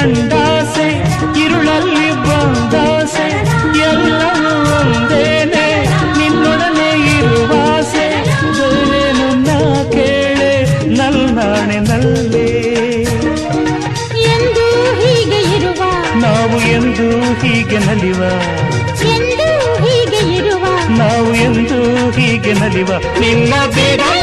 ಕಂಡಾಸೆ ഇരുಳಲ್ಲಿ ಬಂದಾಸೆ ಎಲ್ಲವೂ ಒಂದೇನೆ ನಿನ್ನೊಡನೆ ಇರುವಾಸೆ ಬೇರೇನು ನಾ ಕೇಳೆ ನಲ್ನಾಣೆ ನಲ್ಲೇ ಎಂದು ಹೀಗೆ ಇರುವ ನಾವು ಎಂದು ಹೀಗೆ ನಲಿವ ಎಂದು ಹೀಗೆ ಇರುವ ನಾವು ಎಂದು ಹೀಗೆ ನಲಿವ ನಿನ್ನ ಬಿಡಲ